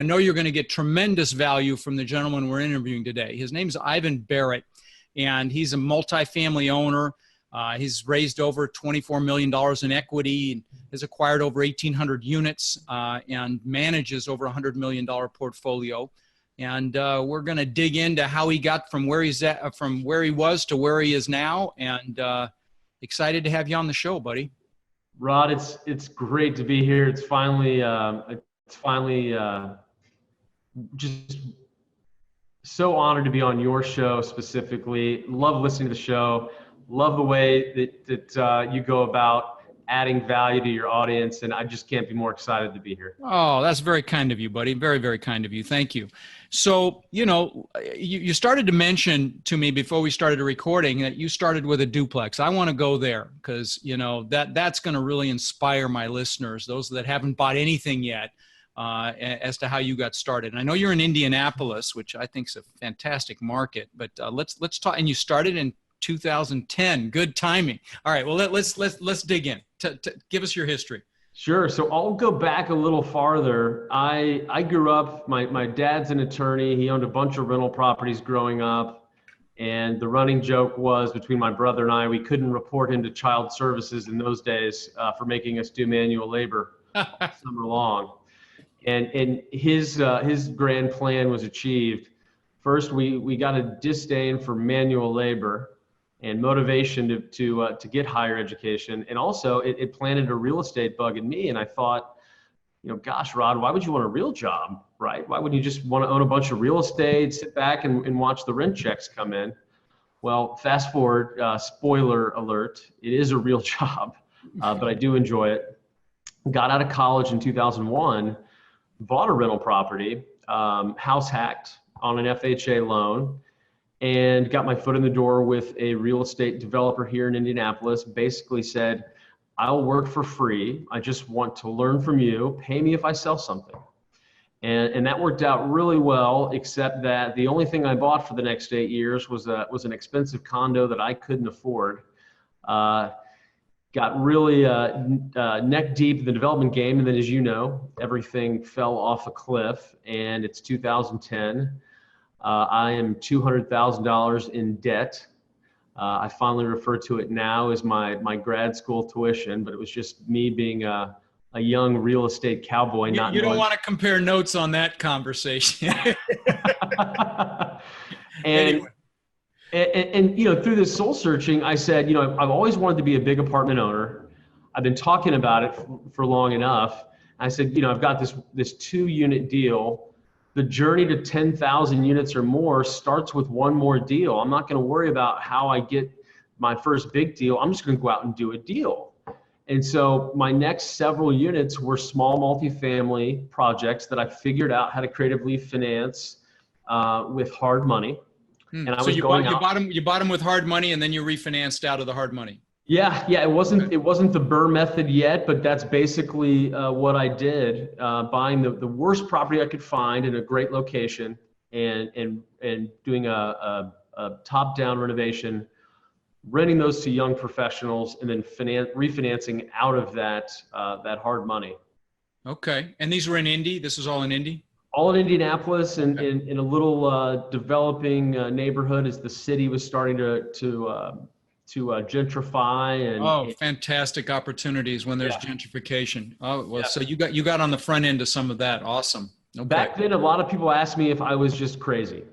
I know you're going to get tremendous value from the gentleman we're interviewing today. His name's Ivan Barratt, and he's a multifamily owner. He's raised over $24 million in equity, and has acquired over 1,800 units, and manages over $100 million portfolio. And we're going to dig into how he got from where he's at, from where he was to where he is now. And excited to have you on the show, buddy. Rod, it's great to be here. It's finally just so honored to be on your show specifically. Love listening to the show. Love the way that you go about adding value to your audience, and I just can't be more excited to be here. Oh, that's very kind of you, buddy. Very, very kind of you. Thank you. So, you started to mention to me before we started recording that you started with a duplex. I want to go there because, that's going to really inspire my listeners, those that haven't bought anything yet, as to how you got started. And I know you're in Indianapolis, which I think is a fantastic market, but let's talk. And you started in 2010. Good timing. All right. Well, let's dig in. Give us your history. Sure. So I'll go back a little farther. I grew up, my dad's an attorney. He owned a bunch of rental properties growing up. And the running joke was between my brother and I, we couldn't report him to child services in those days for making us do manual labor summer long. And his grand plan was achieved. First, we got a disdain for manual labor and motivation to get higher education. And also it planted a real estate bug in me. And I thought, gosh, Rod, why would you want a real job, right? Why wouldn't you just want to own a bunch of real estate, sit back and watch the rent checks come in? Well, fast forward, spoiler alert, it is a real job, but I do enjoy it. Got out of college in 2001, bought a rental property, house hacked on an FHA loan, and got my foot in the door with a real estate developer here in Indianapolis. Basically said, I'll work for free. I just want to learn from you. Pay me if I sell something. And that worked out really well, except that the only thing I bought for the next 8 years was an expensive condo that I couldn't afford. Got really neck deep in the development game. And then, as you know, everything fell off a cliff, and it's 2010. I am $200,000 in debt. I finally refer to it now as my grad school tuition, but it was just me being a young real estate cowboy. You don't want to compare notes on that conversation. and through this soul searching, I said, I've always wanted to be a big apartment owner. I've been talking about it for long enough. I said, I've got this 2-unit deal. The journey to 10,000 units or more starts with one more deal. I'm not going to worry about how I get my first big deal. I'm just going to go out and do a deal. And so my next several units were small multifamily projects that I figured out how to creatively finance with hard money. And I so you bought them with hard money, and then you refinanced out of the hard money. Yeah. It wasn't the Burr method yet, but that's basically what I did. Buying the worst property I could find in a great location, and doing a top-down renovation, renting those to young professionals, and then refinancing out of that hard money. Okay. And these were in Indy? This was all in Indy? All in Indianapolis, and in a little developing neighborhood as the city was starting to gentrify. And fantastic opportunities when there's gentrification. Oh, well, yeah. So you got on the front end of some of that. Awesome. Okay. Back then, a lot of people asked me if I was just crazy.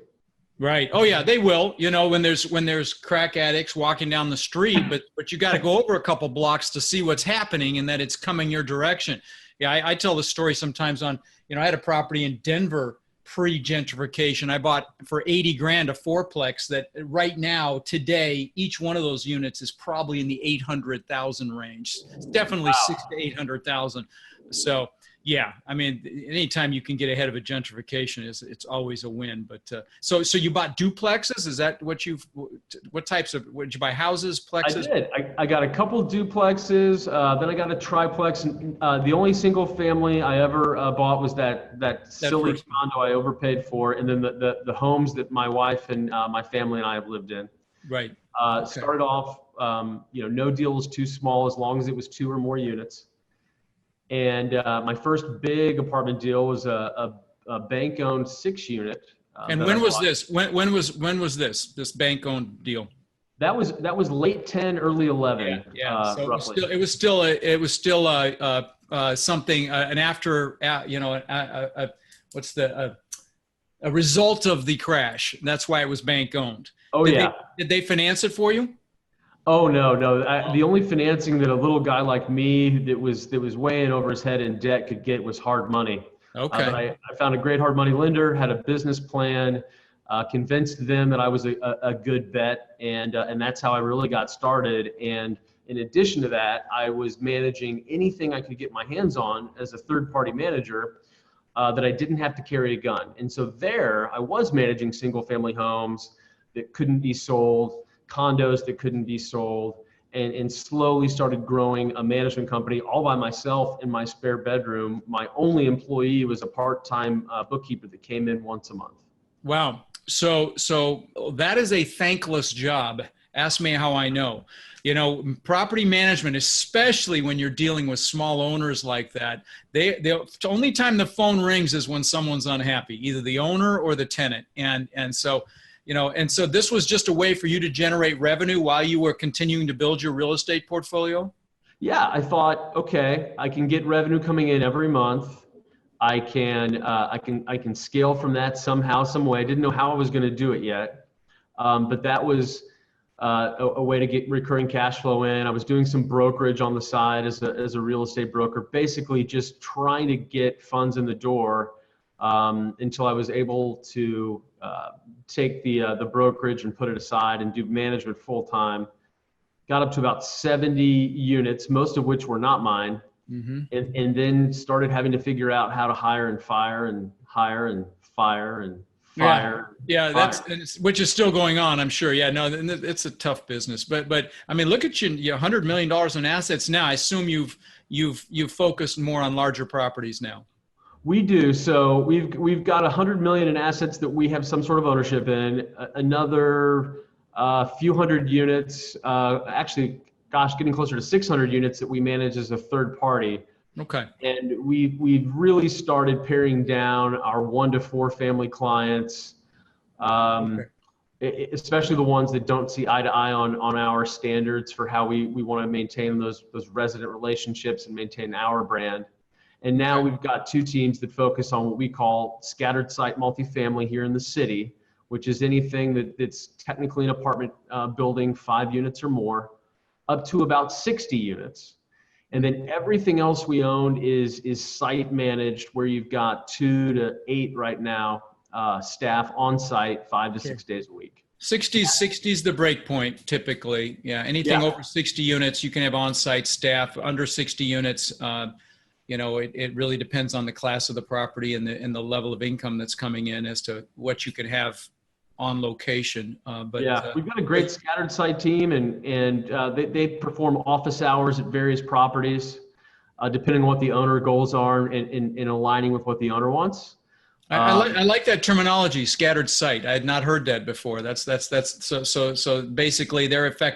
Right. Oh yeah, they will. When there's crack addicts walking down the street, but you got to go over a couple blocks to see what's happening and that it's coming your direction. Yeah, I tell the story sometimes on, I had a property in Denver pre-gentrification. I bought for $80,000 a fourplex that right now, today, each one of those units is probably in the 800,000 range. It's definitely 600,000 to 800,000. So yeah, I mean, anytime you can get ahead of a gentrification it's always a win. But so you bought duplexes? Is that what did you buy, houses, plexes? I did. I got a couple duplexes. Then I got a triplex. The only single family I ever bought was that silly condo I overpaid for, and then the homes that my wife and my family and I have lived in. Right. Okay. Started off, no deal was too small as long as it was 2 or more units. And my first big apartment deal was a a bank-owned 6-unit. And when was this? When was this bank-owned deal? That was late 10, early 11. Yeah. So roughly. it was still something an after what's the a result of the crash. That's why it was bank-owned. Oh, Did they finance it for you? Oh, no. The only financing that a little guy like me that was way in over his head in debt could get was hard money. Okay. But I found a great hard money lender, had a business plan, convinced them that I was a good bet, and that's how I really got started. And in addition to that, I was managing anything I could get my hands on as a third-party manager that I didn't have to carry a gun. And so there, I was managing single-family homes that couldn't be sold, condos that couldn't be sold, and slowly started growing a management company all by myself in my spare bedroom. My only employee was a part-time bookkeeper that came in once a month. Wow. So that is a thankless job. Ask me how I know. Property management, especially when you're dealing with small owners like that, the only time the phone rings is when someone's unhappy, either the owner or the tenant. And so this was just a way for you to generate revenue while you were continuing to build your real estate portfolio? Yeah, I thought, okay, I can get revenue coming in every month. I can scale from that somehow, some way. I didn't know how I was going to do it yet, but that was a way to get recurring cash flow in. I was doing some brokerage on the side as a real estate broker, basically just trying to get funds in the door until I was able to take the brokerage and put it aside and do management full time. Got up to about 70 units, most of which were not mine. Mm-hmm. And then started having to figure out how to hire and fire and hire and fire and fire. Yeah, which is still going on, I'm sure. Yeah, no, it's a tough business. But I mean, look at you, $100 million in assets now. I assume you've focused more on larger properties now. We do. So we've got 100 million in assets that we have some sort of ownership in. Another few hundred units, actually. Gosh, getting closer to 600 units that we manage as a third party. Okay. And we've really started paring down our 1 to 4 family clients, especially the ones that don't see eye to eye on our standards for how we want to maintain those resident relationships and maintain our brand. And now we've got 2 teams that focus on what we call scattered site multifamily here in the city, which is anything that's technically an apartment building, 5 units or more, up to about 60 units. And then everything else we own is site managed, where you've got 2 to 8 right now staff on site 5 to 6 days a week. 60's the break point typically. Yeah, anything over 60 units, you can have on-site staff. Under 60 units, it really depends on the class of the property and the level of income that's coming in as to what you can have on location. We've got a great scattered site team, and they perform office hours at various properties, depending on what the owner goals are and aligning with what the owner wants. I like that terminology, scattered site. I had not heard that before. That's so basically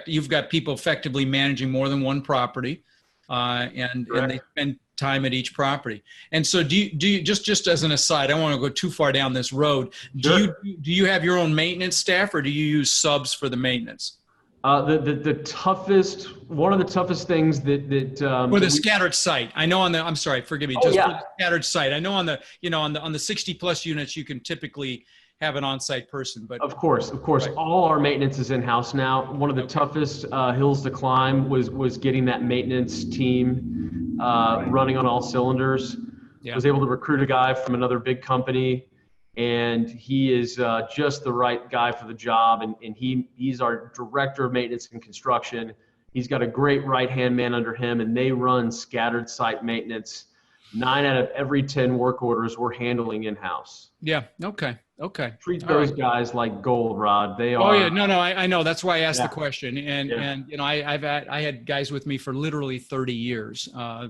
you've got people effectively managing more than one property, and they spend time at each property. And so do you just as an aside, I don't want to go too far down this road. Do you have your own maintenance staff, or do you use subs for the maintenance? One of the toughest things for the scattered site. I know I'm sorry, forgive me. For the scattered site. I know on the 60 plus units, you can typically have an on-site person, but of course, right. All our maintenance is in-house now. One of the toughest hills to climb was getting that maintenance team running on all cylinders. Yeah. Was able to recruit a guy from another big company, and he is just the right guy for the job. And he's our director of maintenance and construction. He's got a great right-hand man under him, and they run scattered site maintenance. 9 out of every 10 work orders we're handling in-house. Yeah. Okay. Treat those guys like gold, Rod. They are. Oh yeah. No. I know. That's why I asked the question. And I had guys with me for literally 30 years. Wow.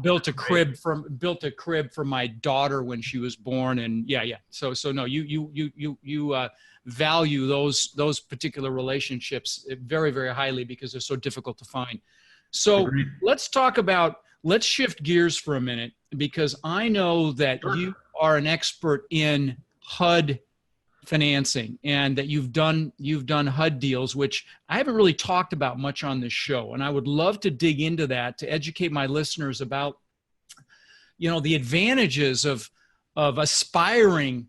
Built a crib for my daughter when she was born. And yeah. So no, you value those particular relationships very, very highly because they're so difficult to find. So let's shift gears for a minute, because I know that you are an expert in HUD financing, and that you've done HUD deals, which I haven't really talked about much on this show. And I would love to dig into that to educate my listeners about, the advantages of aspiring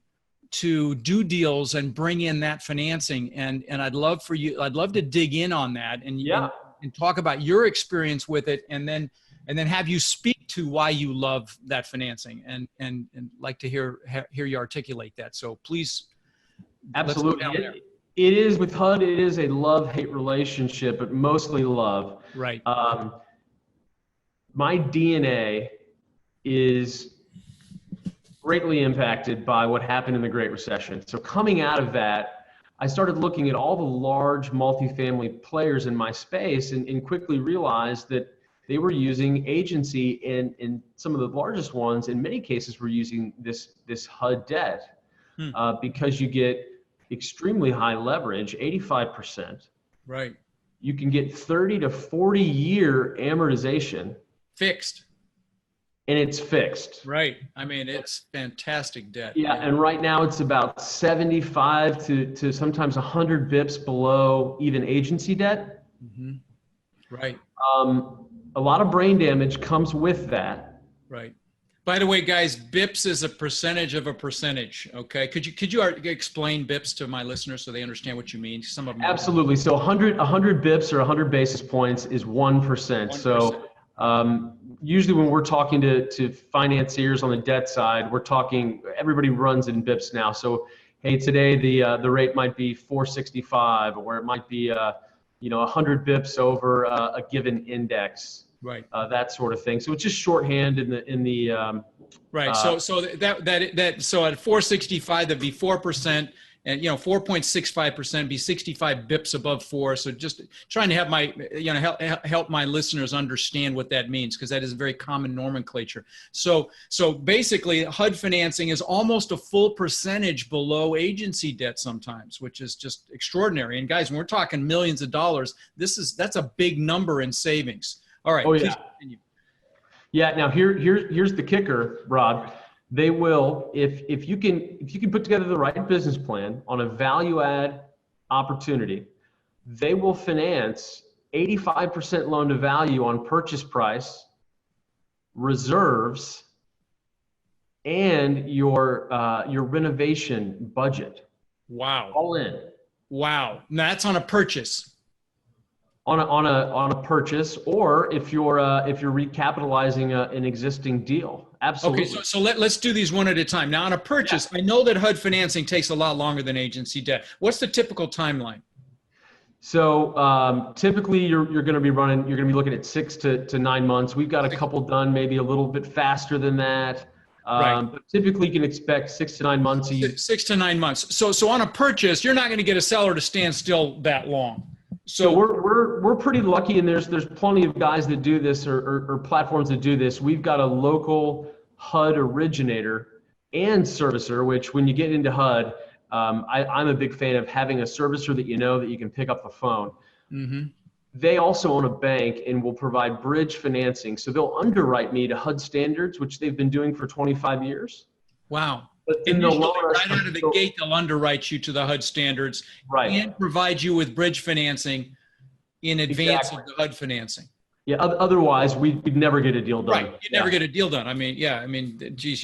to do deals and bring in that financing. And I'd love to dig in on that and talk about your experience with it, and then have you speak to why you love that financing, and like to hear you articulate that. So please. Absolutely. It is with HUD, it is a love-hate relationship, but mostly love. Right. My DNA is greatly impacted by what happened in the Great Recession. So coming out of that, I started looking at all the large multifamily players in my space and quickly realized that they were using agency, and some of the largest ones, in many cases, were using this HUD debt because you get extremely high leverage, 85%. Right. You can get 30 to 40 year amortization. Fixed. And it's fixed. Right. I mean, it's fantastic debt. Yeah. And right now it's about 75 to sometimes 100 bips below even agency debt. Mm-hmm. Right. A lot of brain damage comes with that. Right. By the way, guys, Bips is a percentage of a percentage. Okay. Could you explain Bips to my listeners so they understand what you mean? Some of them. Absolutely. So 100 bips or 100 basis points is 1%. 1%. So usually when we're talking to financiers on the debt side, we're talking, everybody runs in Bips now. So, hey, today the rate might be 465, or it might be 100 Bips over a given index. Right. That sort of thing. So it's just shorthand in the right. So at 465 that'd be 4%, and 4.65% be 65 bips above 4. So just trying to have my help my listeners understand what that means, because that is a very common nomenclature. So basically HUD financing is almost a full percentage below agency debt sometimes, which is just extraordinary. And guys, when we're talking millions of dollars, that's a big number in savings. All right. Oh, yeah. Continue. Yeah. Now here's the kicker, Rod. They will, if you can put together the right business plan on a value add opportunity, they will finance 85% loan to value on purchase price, reserves, and your renovation budget. Wow. All in. Wow. Now that's on a purchase. On a purchase, or if you're recapitalizing an existing deal. Absolutely. Okay, so let's do these one at a time. Now on a purchase, I know that HUD financing takes a lot longer than agency debt. What's the typical timeline? So typically you're going to be looking at 6 to 9 months. We've got a couple done maybe a little bit faster than that. Right. But typically you can expect 6 to 9 months. 6 to 9 months. So on a purchase, you're not going to get a seller to stand still that long. So we're pretty lucky, and there's plenty of guys that do this or platforms that do this. We've got a local HUD originator and servicer, which when you get into HUD, I'm a big fan of having a servicer that you can pick up the phone. Mm-hmm. They also own a bank and will provide bridge financing. So they'll underwrite me to HUD standards, which they've been doing for 25 years. Wow. But right out of the gate, they'll underwrite you to the HUD standards, right, and provide you with bridge financing in advance of the HUD financing. Yeah. Otherwise, we'd never get a deal done. Right. You'd never get a deal done. I mean, geez,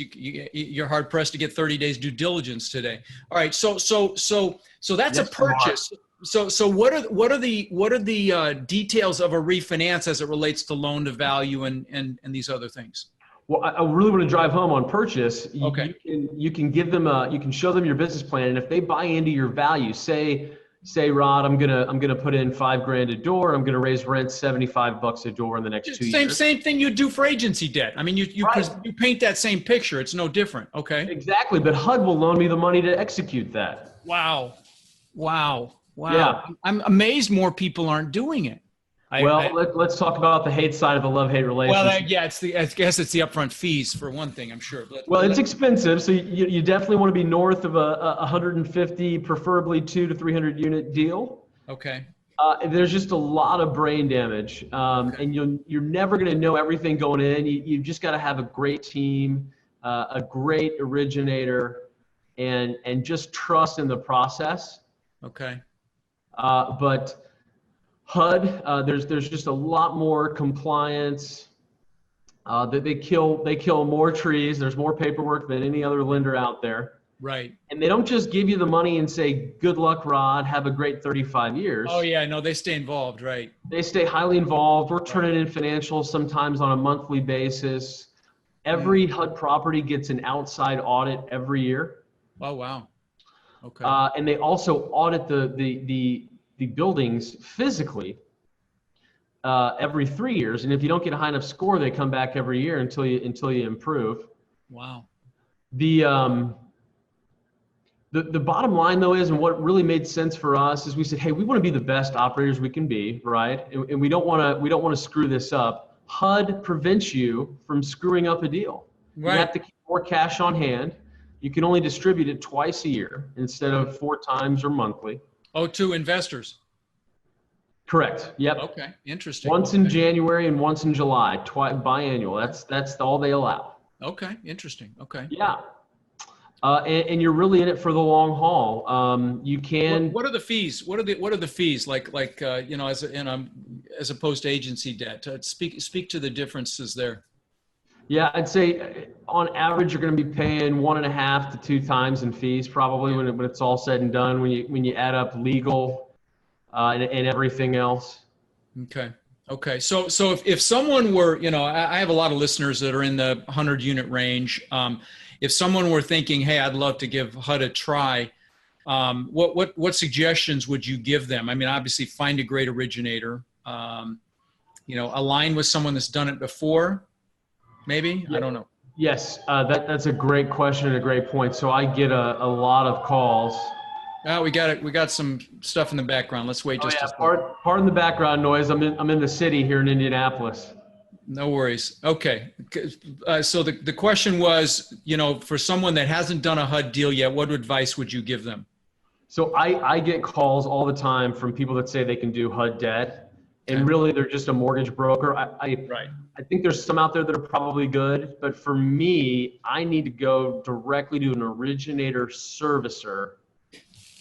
you're hard pressed to get 30 days due diligence today. All right. So that's a purchase. So what are the details of a refinance as it relates to loan to value and these other things? Well, I really want to drive home on purchase. Okay. You can give them you can show them your business plan, and if they buy into your value, say Rod, I'm gonna put in $5,000 a door. I'm gonna raise rent $75 a door in the next 2 years. Same thing you do for agency debt. I mean, you paint that same picture. It's no different. Okay. Exactly, but HUD will loan me the money to execute that. Wow. Yeah. I'm amazed more people aren't doing it. Let's talk about the hate side of a love-hate relationship. Well, I guess it's the upfront fees for one thing, I'm sure. It's expensive, so you definitely want to be north of a 150, preferably 200 to 300 unit deal. Okay. There's just a lot of brain damage, and you're never going to know everything going in. You just got to have a great team. a great originator, and just trust in the process. Okay. But HUD, there's just a lot more compliance. They kill more trees. There's more paperwork than any other lender out there. Right. And they don't just give you the money and say, good luck, Rod, have a great 35 years. Oh yeah, no, they stay involved, right? They stay highly involved. We're turning in financials sometimes on a monthly basis. Every HUD property gets an outside audit every year. Oh wow. Okay. And they also audit the buildings physically every 3 years. And if you don't get a high enough score, they come back every year until you improve. Wow. The bottom line though is, and what really made sense for us is we said, hey, we want to be the best operators we can be, right? And we don't want to screw this up. HUD prevents you from screwing up a deal. Right. You have to keep more cash on hand. You can only distribute it twice a year instead of 4 times or monthly. Oh, to investors. Correct. Yep. Okay. Interesting. Once in January and once in July, biannual. That's all they allow. Okay. Interesting. Okay. Yeah. And you're really in it for the long haul. You can. What are the fees? What are the fees like you know, as opposed to agency debt? Speak to the differences there. Yeah, I'd say on average you're going to be paying 1.5 to 2 times in fees probably when it's all said and done. When you add up legal and everything else. Okay. Okay. So if someone were, you know, I have a lot of listeners that are in the 100 unit range. If someone were thinking, hey, I'd love to give HUD a try, what suggestions would you give them? I mean, obviously find a great originator, you know, align with someone that's done it before, maybe? Yeah. I don't know. Yes, that's a great question and a great point. So I get a lot of calls. We got some stuff in the background. Let's wait just a second. Pardon the background noise. I'm in the city here in Indianapolis. No worries. Okay. So the question was, you know, for someone that hasn't done a HUD deal yet, what advice would you give them? So I get calls all the time from people that say they can do HUD debt, and really they're just a mortgage broker. Right. I think there's some out there that are probably good, but for me, I need to go directly to an originator servicer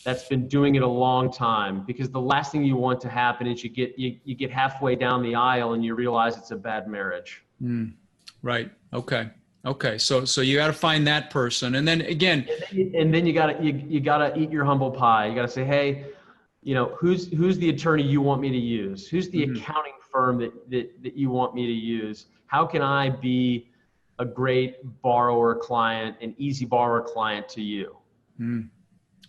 that's been doing it a long time, because the last thing you want to happen is you get halfway down the aisle and you realize it's a bad marriage. Right. Okay. Okay. So you got to find that person, and then again, and then you gotta eat your humble pie. You gotta say, hey, you know, who's the attorney you want me to use? Who's the accounting firm that you want me to use? How can I be a great borrower client, an easy borrower client to you?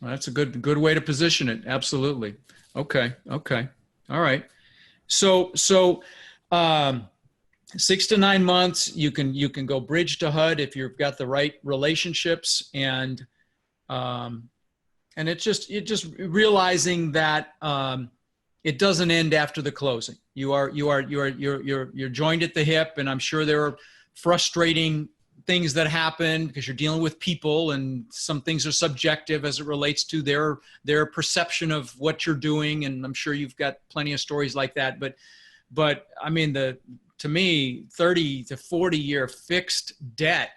Well, that's a good way to position it. Absolutely. Okay. Okay. All right. So 6 to 9 months, you can go bridge to HUD if you've got the right relationships, and it's just realizing that it doesn't end after the closing. You're joined at the hip, and I'm sure there are frustrating things that happen because you're dealing with people, and some things are subjective as it relates to their perception of what you're doing. And I'm sure you've got plenty of stories like that. But I mean, to me, 30 to 40 year fixed debt,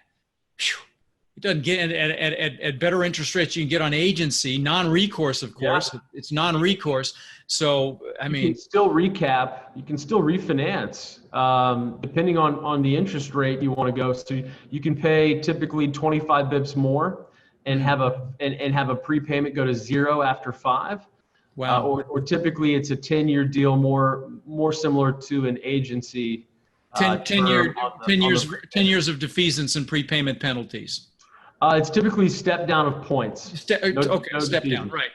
it doesn't get at better interest rates you can get on agency, non-recourse, of course. Yeah. It's non-recourse. So, I mean, you can still recap, you can still refinance, depending on the interest rate you want to go. So you can pay typically 25 bips more and have a prepayment go to 0 after 5. Wow. Or typically it's a 10-year deal, more similar to an agency. 10 years of defeasance and prepayment penalties. It's typically step down of points. Step down, right.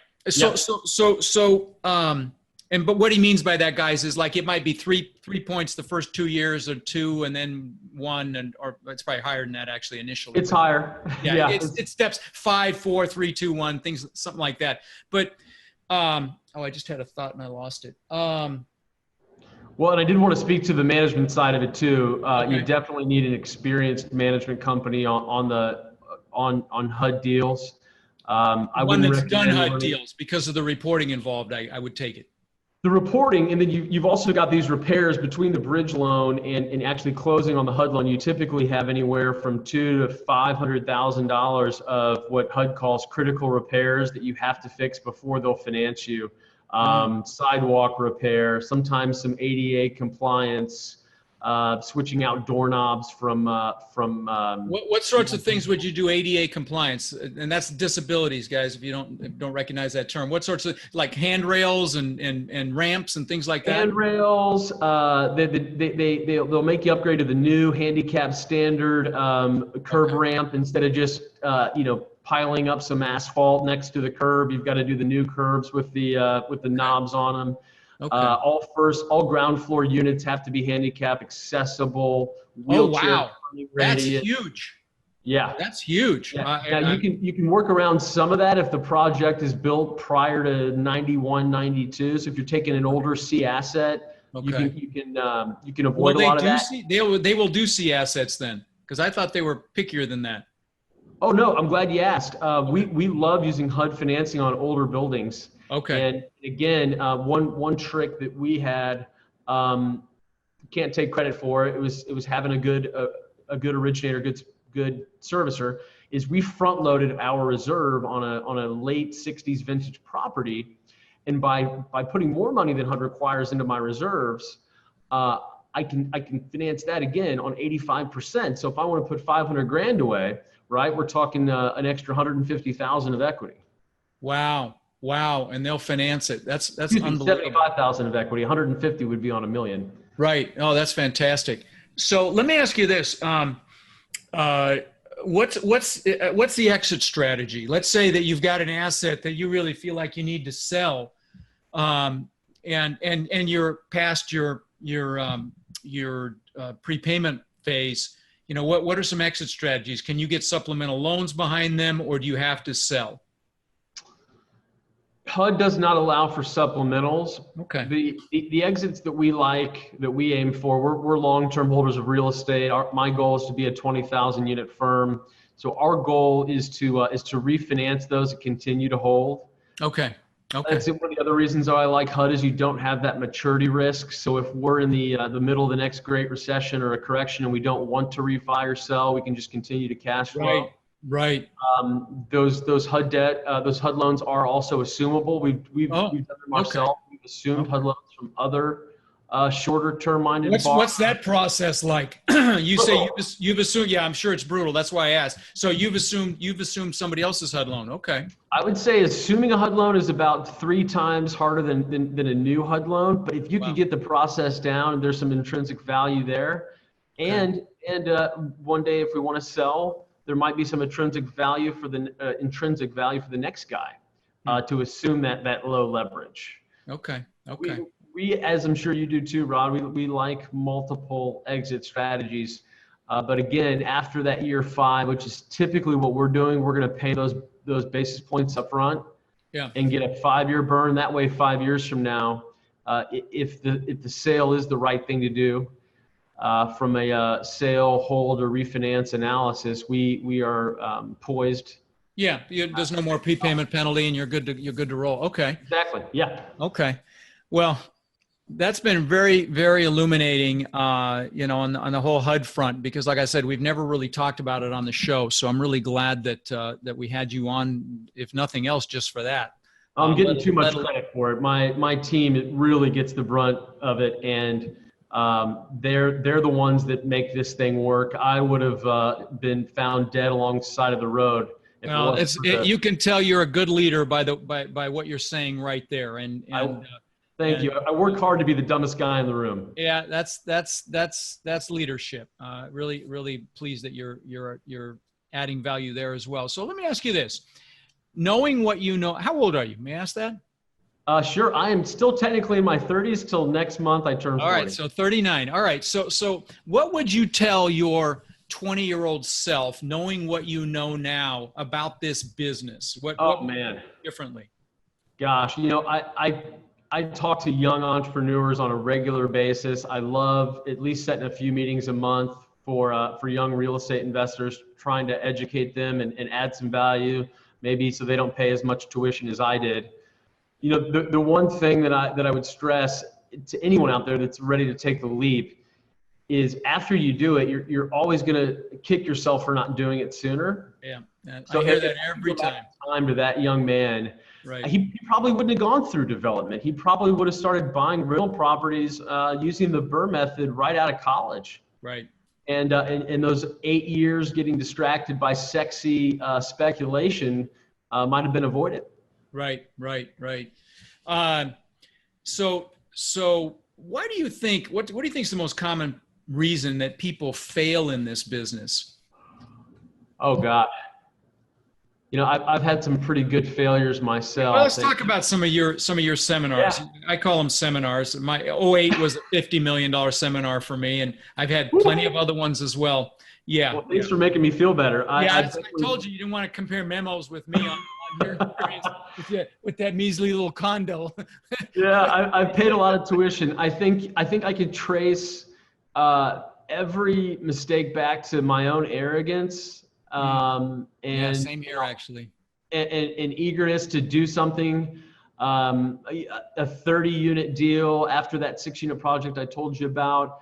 But what he means by that, guys, is like it might be three points the first 2 years, or 2 and then 1, or it's probably higher than that actually initially. It's higher. Yeah, it steps 5, 4, 3, 2, 1, things, something like that. But I just had a thought and I lost it. Well, and I did want to speak to the management side of it too. Okay. You definitely need an experienced management company on HUD deals. One that's done HUD deals because of the reporting involved. I would take it. The reporting, and then you've also got these repairs between the bridge loan and actually closing on the HUD loan. You typically have anywhere from $200,000 to $500,000 of what HUD calls critical repairs that you have to fix before they'll finance you. Sidewalk repair, sometimes some ADA compliance, switching out doorknobs from. What sorts of things would you do ADA compliance? And that's disabilities, guys. If you don't recognize that term, what sorts of, like handrails and ramps and things like that? Handrails. They'll make you upgrade to the new handicap standard curb ramp instead of just piling up some asphalt next to the curb. You've got to do the new curbs with the knobs on them. Okay. All ground floor units have to be handicap accessible. Wheelchair wow, that's huge. Yeah, that's huge. Yeah. Now you can work around some of that if the project is built prior to 91, 92. So if you're taking an older C asset, you can avoid a lot of that. They will do C assets then, because I thought they were pickier than that. Oh no, I'm glad you asked. We love using HUD financing on older buildings. Okay. And again, one trick that we had, can't take credit for it. It was having a good originator, good servicer. Is we front loaded our reserve on a late '60s vintage property, and by putting more money than HUD requires into my reserves, I can finance that again on 85%. So if I want to put 500 grand away, right, we're talking an extra 150,000 of equity. Wow, and they'll finance it. That's unbelievable. 75,000 of equity, 150 would be on $1 million. Right. Oh, that's fantastic. So let me ask you this: what's the exit strategy? Let's say that you've got an asset that you really feel like you need to sell, and you're past your prepayment phase. What are some exit strategies? Can you get supplemental loans behind them, or do you have to sell? HUD does not allow for supplementals. Okay. The exits that we aim for, we're long-term holders of real estate. My goal is to be a 20,000 unit firm. So our goal is to refinance those and continue to hold. Okay. That's one of the other reasons I like HUD is you don't have that maturity risk. So if we're in the middle of the next great recession or a correction and we don't want to refi or sell, we can just continue to cash flow. Right. Those HUD debt, those HUD loans are also assumable. We've done them ourselves. Okay. We've assumed HUD loans from other shorter term minded. What's that process like? You say you've assumed. Yeah, I'm sure it's brutal. That's why I asked. So you've assumed somebody else's HUD loan. Okay. I would say assuming a HUD loan is about 3 times harder than a new HUD loan. But if you could get the process down, and there's some intrinsic value there, and one day if we want to sell, there might be some intrinsic value for the next guy to assume that low leverage. Okay. We, as I'm sure you do too, Rod, we like multiple exit strategies. But again, after that year 5, which is typically what we're doing, we're going to pay those basis points up front and get a 5-year burn. That way, 5 years from now, if the sale is the right thing to do, from a sale, hold, or refinance analysis, we are poised. Yeah, there's no more prepayment penalty, and you're good to roll. Okay. Exactly. Yeah. Okay. Well, that's been very, very illuminating, on the whole HUD front, because like I said, we've never really talked about it on the show. So I'm really glad that we had you on, if nothing else, just for that. I'm getting too much credit for it. My team, it really gets the brunt of it, and they're the ones that make this thing work. I would have been found dead along the side of the road. Well, you can tell you're a good leader by what you're saying right there, and thank you. I work hard to be the dumbest guy in the room. Yeah, that's leadership. Really, really pleased that you're adding value there as well. So let me ask you this: knowing what you know, how old are you? May I ask that? Sure. I am still technically in my 30s till next month I turn 40. All right, so 39. All right, so what would you tell your 20-year-old self, knowing what you know now about this business? What man, differently? Gosh, I talk to young entrepreneurs on a regular basis. I love at least setting a few meetings a month for young real estate investors, trying to educate them and add some value, maybe so they don't pay as much tuition as I did. The one thing that I would stress to anyone out there that's ready to take the leap is after you do it, you're always going to kick yourself for not doing it sooner. Yeah. So I hear that every time. To that young man, right. He probably wouldn't have gone through development. He probably would have started buying rental properties using the Burr method right out of college. Right. And in those 8 years getting distracted by sexy speculation might have been avoided. Right. So why do you think, what do you think is the most common reason that people fail in this business? Oh God. I've had some pretty good failures myself. Well, let's talk about some of your seminars. Yeah. I call them seminars. My 08 was a $50 million seminar for me, and I've had plenty of other ones as well. Yeah. Well, thanks for making me feel better. I told you didn't want to compare memos with me on your experience with that measly little condo. Yeah, I've paid a lot of tuition. I think I could trace every mistake back to my own arrogance. And same here actually. And eagerness to do something. A 30-unit deal after that 6-unit project I told you about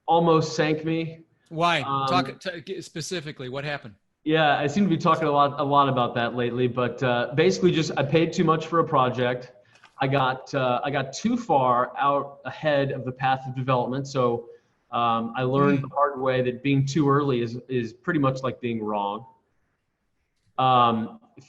almost sank me. Why? Talk specifically. What happened? Yeah, I seem to be talking a lot about that lately. But basically, I paid too much for a project. I got too far out ahead of the path of development. So I learned the hard way that being too early is pretty much like being wrong.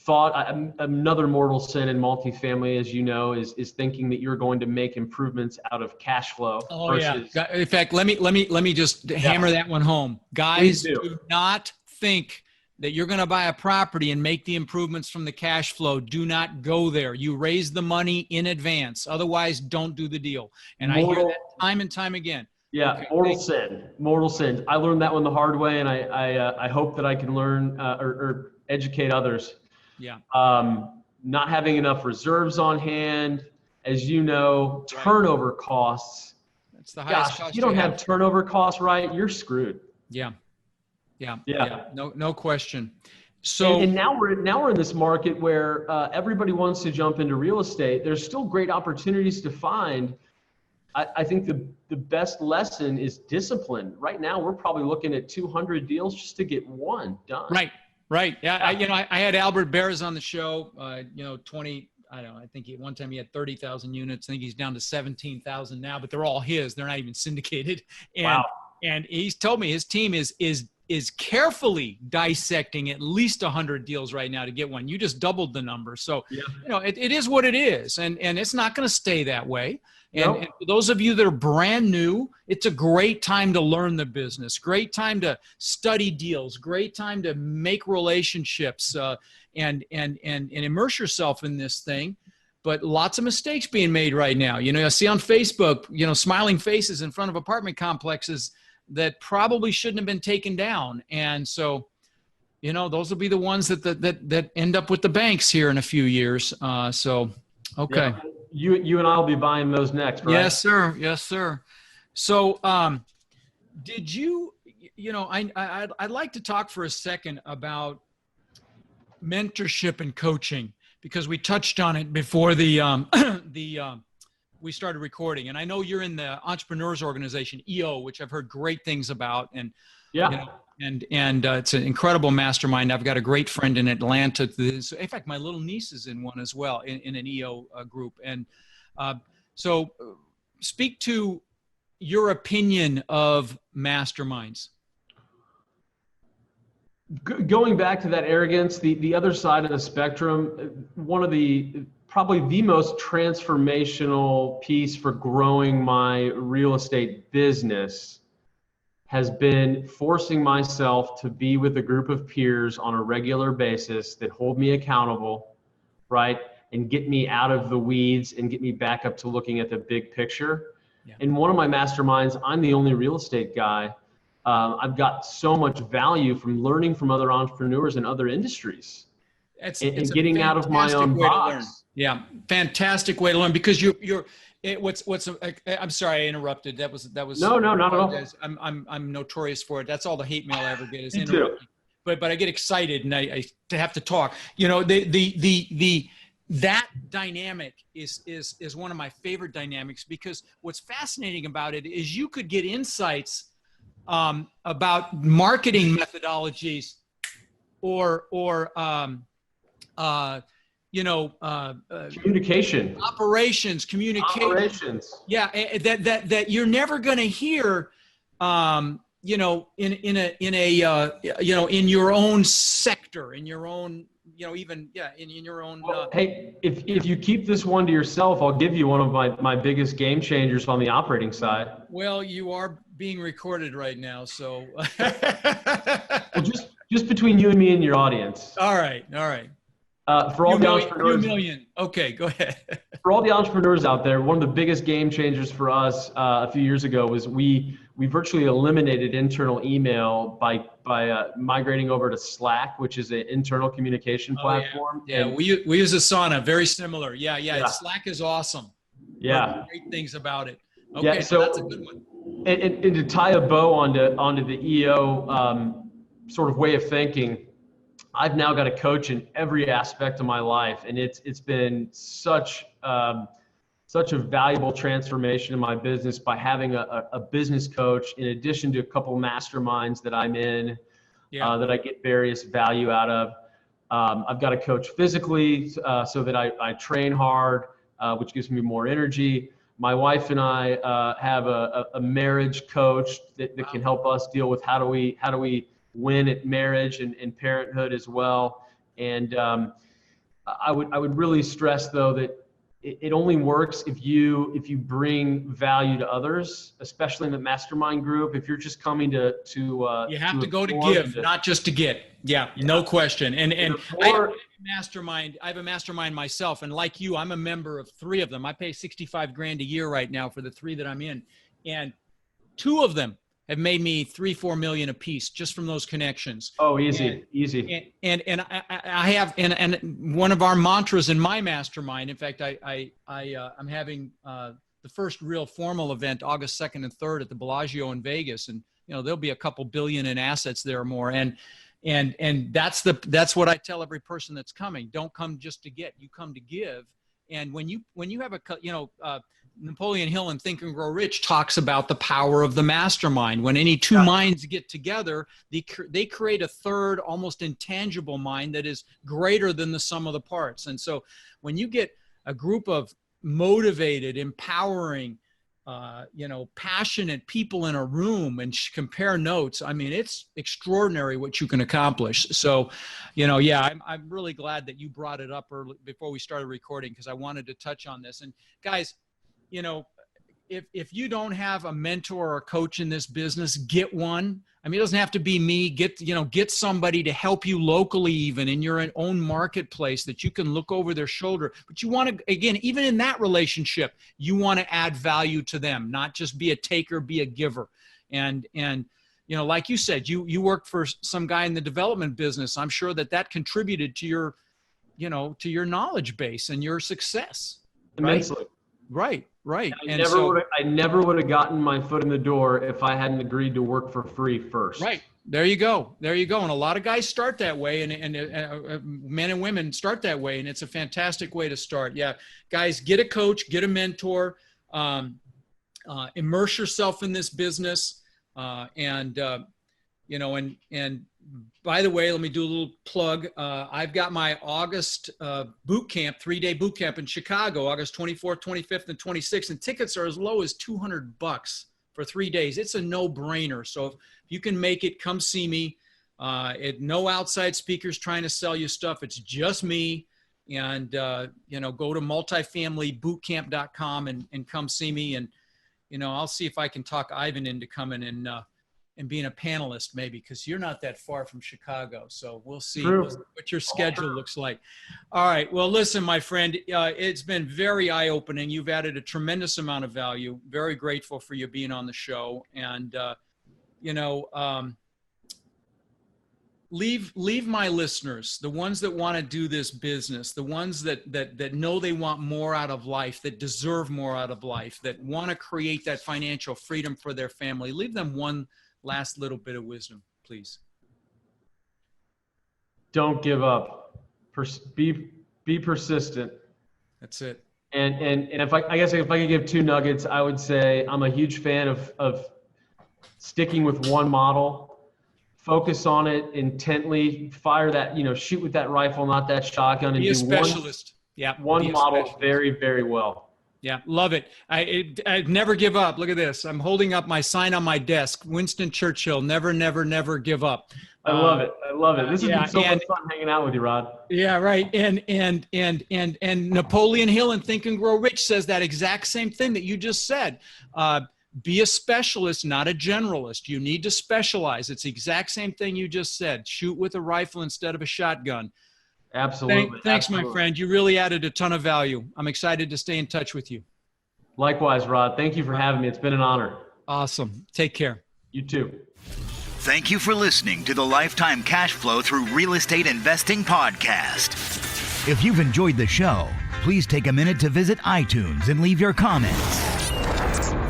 Another mortal sin in multifamily, as you know, is thinking that you're going to make improvements out of cash flow. Oh yeah. In fact, let me just hammer that one home. Guys, do not think that you're going to buy a property and make the improvements from the cash flow. Do not go there. You raise the money in advance. Otherwise, don't do the deal. And I hear that time and time again. Yeah, okay. Mortal sin. I learned that one the hard way, and I hope that I can learn or educate others. Yeah. Not having enough reserves on hand, as you know, turnover costs. That's the highest cost. If you don't have turnover costs right, you're screwed. Yeah. No question. So and now we're in this market where everybody wants to jump into real estate. There's still great opportunities to find. I think the best lesson is discipline. Right now, we're probably looking at 200 deals just to get one done. Right. Yeah. I had Albert Bears on the show. 20. I don't know. I think one time he had 30,000 units. I think he's down to 17,000 now, but they're all his. They're not even syndicated. And, wow. And he's told me his team is carefully dissecting at least 100 deals right now to get one. You just doubled the number. So, it is what it is. And it's not going to stay that way. And for those of you that are brand new, it's a great time to learn the business, great time to study deals, great time to make relationships and immerse yourself in this thing. But lots of mistakes being made right now. I see on Facebook, smiling faces in front of apartment complexes that probably shouldn't have been taken down. And so, those will be the ones that end up with the banks here in a few years. Okay. Yeah. You and I will be buying those next, right? Yes, sir. So, did you, I'd like to talk for a second about mentorship and coaching, because we touched on it before we started recording. And I know you're in the Entrepreneurs Organization, EO, which I've heard great things about. And it's an incredible mastermind. I've got a great friend in Atlanta. In fact, my little niece is in one as well, in an EO group. And so speak to your opinion of masterminds. Going back to that arrogance, the other side of the spectrum, one of probably the most transformational piece for growing my real estate business has been forcing myself to be with a group of peers on a regular basis that hold me accountable, right? And get me out of the weeds and get me back up to looking at the big picture. Yeah. In one of my masterminds, I'm the only real estate guy. I've got so much value from learning from other entrepreneurs in other industries and getting out of my own box. Yeah, fantastic way to learn, because I'm sorry I interrupted. That was no, not at all. I'm notorious for it. That's all the hate mail I ever get is interrupting. But I get excited and I have to talk. The that dynamic is one of my favorite dynamics, because what's fascinating about it is you could get insights about marketing methodologies or communication, communication. Yeah, that you're never going to hear, in your own sector, in your own, in your own. Well, hey, if you keep this one to yourself, I'll give you one of my biggest game changers on the operating side. Well, you are being recorded right now, so. Well, just between you and me and your audience. All right. For all the entrepreneurs, okay, go ahead. For all the entrepreneurs out there, one of the biggest game changers for us a few years ago was we virtually eliminated internal email by migrating over to Slack, which is an internal communication platform. Yeah, we use Asana, very similar. Yeah. Slack is awesome. Yeah, great things about it. Okay, yeah, so that's a good one. And to tie a bow onto the EO sort of way of thinking, I've now got a coach in every aspect of my life, and it's been such a valuable transformation in my business by having a business coach, in addition to a couple masterminds that I'm in, that I get various value out of. I've got a coach physically, so that I train hard, which gives me more energy. My wife and I have a marriage coach that can help us deal with how do we win at marriage and parenthood as well. And I would really stress, though, that it only works if you bring value to others, especially in the mastermind group. If you're just coming to you have to go to give, not just to get. Yeah, no question. And I have a mastermind myself, and like you, I'm a member of 3 of them. I pay $65,000 a year right now for the 3 that I'm in, and 2 of them have made me $3-4 million a piece just from those connections. Oh, easy. And I have, and one of our mantras in my mastermind, in fact, I'm having the first real formal event August 2nd and 3rd at the Bellagio in Vegas, and there'll be a couple billion in assets there or more, and that's what I tell every person that's coming. Don't come just to get, you come to give. And when you have Napoleon Hill in Think and Grow Rich talks about the power of the mastermind. When any 2 minds get together, they create a third, almost intangible mind that is greater than the sum of the parts. And so when you get a group of motivated, empowering, passionate people in a room and compare notes, I mean, it's extraordinary what you can accomplish. So, I'm really glad that you brought it up early before we started recording, because I wanted to touch on this. And guys, if you don't have a mentor or a coach in this business, get one. I mean, it doesn't have to be me. Get somebody to help you locally, even in your own marketplace, that you can look over their shoulder. But you want to, again, even in that relationship, you want to add value to them, not just be a taker, be a giver. And like you said, you worked for some guy in the development business. I'm sure that contributed to your knowledge base and your success. Immensely. Right. I never would have gotten my foot in the door if I hadn't agreed to work for free first. Right. There you go. And a lot of guys start that way, and men and women start that way, and it's a fantastic way to start. Yeah, guys, get a coach, get a mentor, immerse yourself in this business, and by the way, let me do a little plug. I've got my August boot camp, 3-day boot camp in Chicago, August 24th, 25th, and 26th. And tickets are as low as $200 for 3 days. It's a no-brainer. So if you can make it, come see me. No outside speakers trying to sell you stuff. It's just me. And, go to multifamilybootcamp.com and come see me. And, I'll see if I can talk Ivan into coming and being a panelist, maybe, because you're not that far from Chicago. So we'll see what your schedule looks like. All right. Well, listen, my friend, it's been very eye-opening. You've added a tremendous amount of value. Very grateful for you being on the show. And, leave my listeners, the ones that want to do this business, the ones that know they want more out of life, that deserve more out of life, that want to create that financial freedom for their family. Leave them one last little bit of wisdom, please. Don't give up. Be persistent. That's it. And if I guess if I could give 2 nuggets, I would say I'm a huge fan of sticking with one model. Focus on it intently, fire that, shoot with that rifle, not that shotgun, and Be a do specialist. one model very, very well. Yeah, love it. I never give up. Look at this. I'm holding up my sign on my desk. Winston Churchill, never, never, never give up. I love it. I love it. This has been so much fun hanging out with you, Rod. Yeah, right. And Napoleon Hill in Think and Grow Rich says that exact same thing that you just said. Be a specialist, not a generalist. You need to specialize. It's the exact same thing you just said. Shoot with a rifle instead of a shotgun. Absolutely. Thanks, my friend. You really added a ton of value. I'm excited to stay in touch with you. Likewise, Rod. Thank you for having me. It's been an honor. Awesome. Take care. You too. Thank you for listening to the Lifetime Cash Flow Through Real Estate Investing podcast. If you've enjoyed the show, please take a minute to visit iTunes and leave your comments.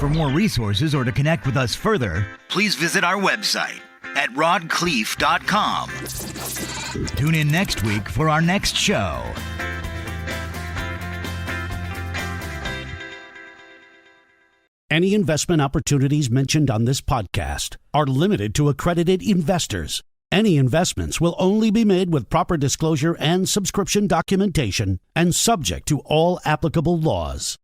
For more resources or to connect with us further, please visit our website at rodkhleif.com. Tune in next week for our next show. Any investment opportunities mentioned on this podcast are limited to accredited investors. Any investments will only be made with proper disclosure and subscription documentation and subject to all applicable laws.